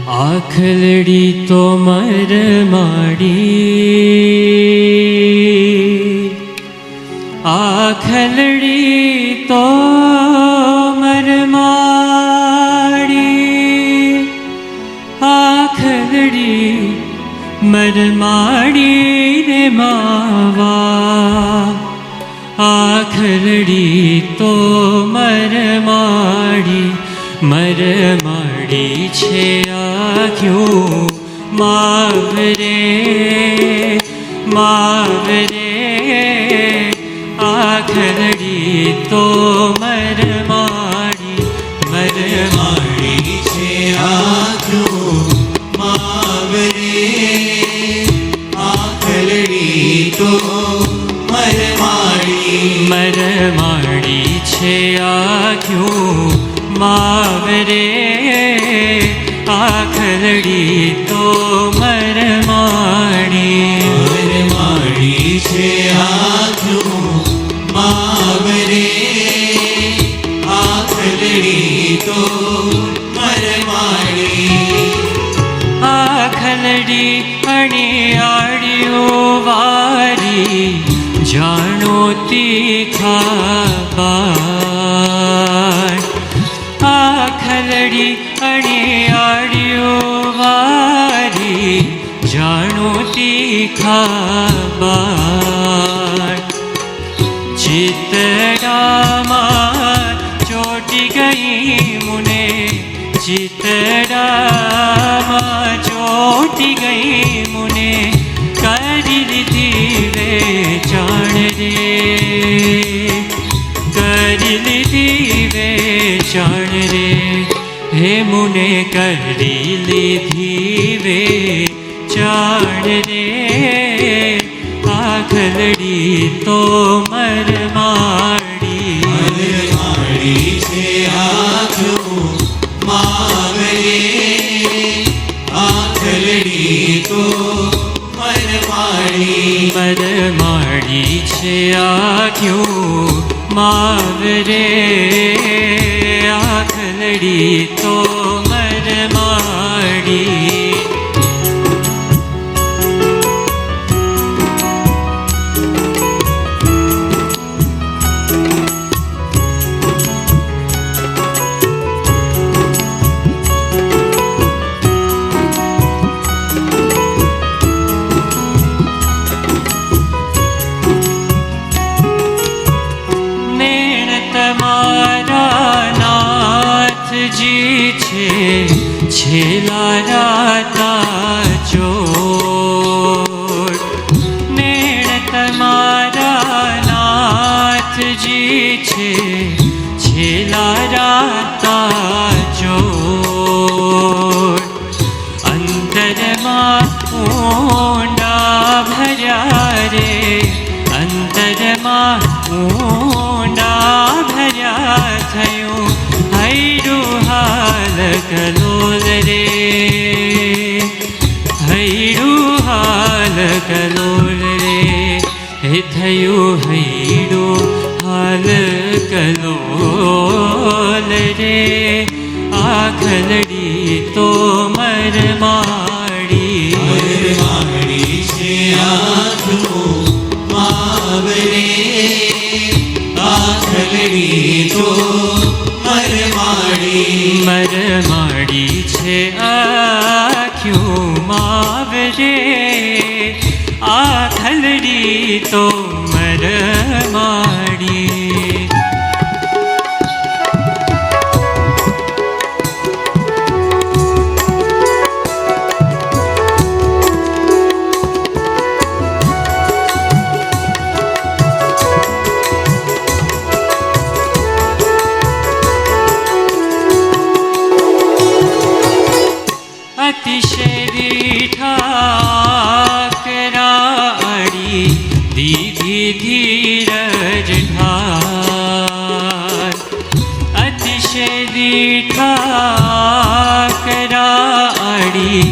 આખલડી તો મર માડી, આખલડી તો મર માડી, આખલડી મર માડી રે માવા, આખલડી તો મર માડી, મર માડી છે આખ્યું માવરે માવરે, આખલડી તો મર માડી, મર માડી છે આખ્યું માવરે, આખલડી તો મર માડી, મર માડી છે આખ્યું માવરે, આખલડી તો મર માડી, મર માડી છે આખ્યું માવરે, આખલડી તો મર માડી, આખલડી અણિયાળીઓ વારી જાણો તીખાબાર, આખલડી અણિયાળીઓ વારી જાણો તીખાબાર, ચિતડામાં ચોટી ગઈ મુને, ચિતડામાં ચોટી ગઈ મુને, કરી લીધી વેચાણ રે, કરી લીધી વેચાણ રે, હે મુને કરી લીધી વેચાણ રે, આખલડી તો મર માડી, મર માડી છે આખ્યું માવરે, આખલડી તો મર માડી, મર માડી છે આખ્યું માવરે, આખલડી તો મર માડી, છેલ્લા રાતા ચોટ, નેણ તમારા નાથજી છે, છેલ્લા રાતા ચોટ, અંતરમાં ઊંડા ભર્યા રે, અંતરમાં ઊંડા ભર્યા થયું હૈડું હાલ કલોલ રે, હૈડું હાલ કલોલ રે, હે થયું હૈડું હાલ કલોલ રે, આખલડી તો મર માડી, મર માડી છે આખ્યું માવરે, આખલડી તો મર માડી, મર માડી છે આખ્યું માવરે, આખલડી તો મર માડી, અતિશય ઠાકરાડી દીધી ધીરજ ઢાર, અતિશય ઠાકરાડી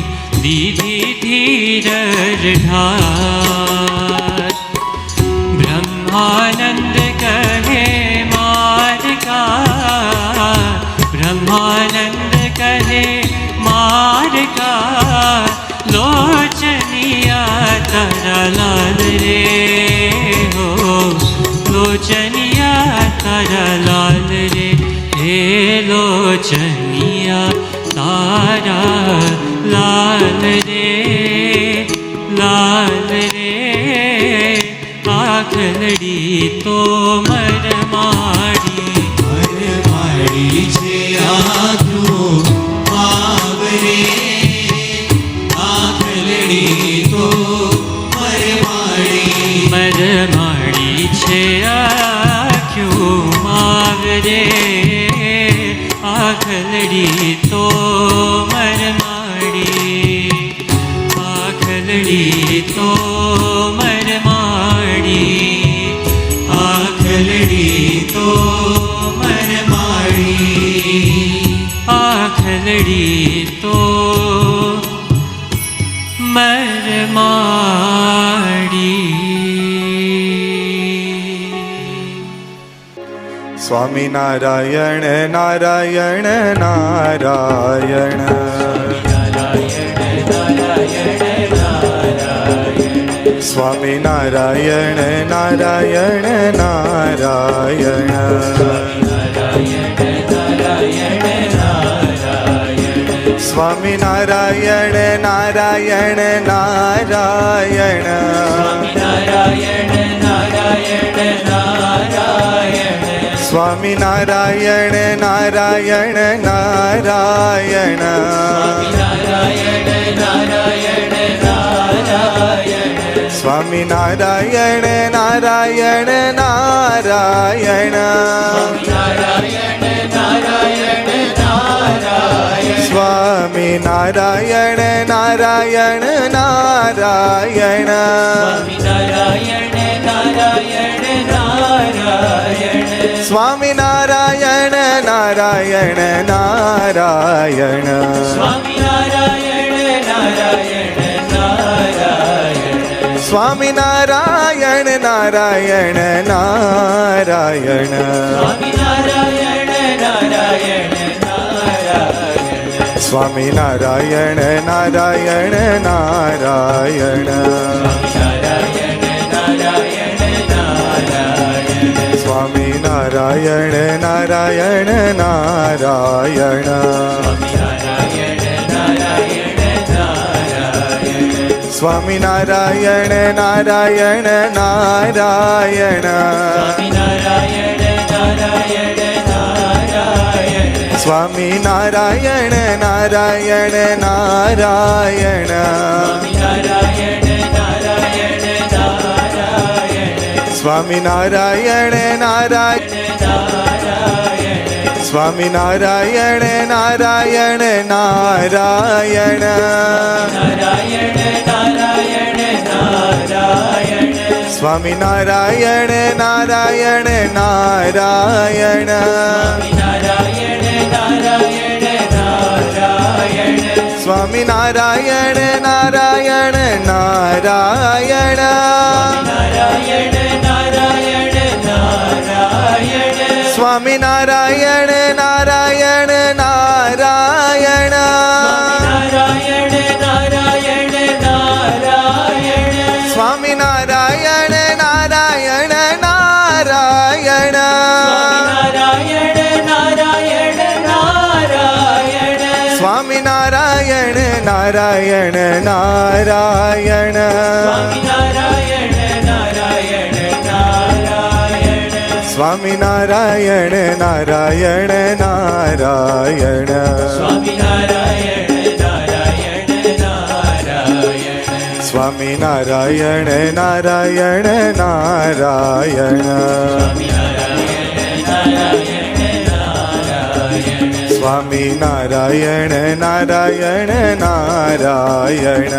દીધી ધીરજ ઢાર, બ્રહ્માનંદ કહે મારકા, બ્રહ્માનંદ કહે માર तारा लाल रे हे लोचनिया तारा लाल रे आखलड़ी तो मरमाड़ी છે આંખનું આવરે આંખલડી તો મરમાડી છે આખ્યું માવરે આખલડી તો મરમાડી આખલડી તો મરમાડી આંખલડી તો મરમાડી આખલડી તો મરમાડી. સ્વામિનારાયણ નારાયણ નારાયણ સ્વામિનારાયણ નારાયણ નારાયણ સ્વામિનારાયણ નારાયણ નારાયણ સ્વામિનારાયણ નારાયણ નારાયણ સ્વામિનારાયણ નારાયણ નારાયણ સ્વામિનારાયણ નારાયણ નારાયણ સ્વામિનારાયણ નારાયણ નારાયણ સ્વામિનારાયણ નારાયણ નારાયણ સ્વામિનારાયણ નારાયણ નારાયણ સ્વામિનારાયણ નારાયણ નારાયણ સ્વામિનારાયણ નારાયણ નારાયણ સ્વામિનારાયણ નારાયણ નારાયણ સ્વામિનારાયણ નારાયણ સ્વામિનારાયણ નારાયણ નારાયણ સ્વામિનારાયણ નારાયણ નારાયણ સ્વામિનારાયણ નારાયણ નારાયણ સ્વામિનારાયણ નારાયણ નારાયણ સ્વામિનારાયણ નારાયણ નારાયણ સ્વામિનારાયણ નારાયણ નારાયણ સ્વામિનારાયણ નારાયણ નારાયણ સ્વામિનારાયણ નારાયણ નારાયણ સ્વામિનારાયણ નારાયણ નારાયણ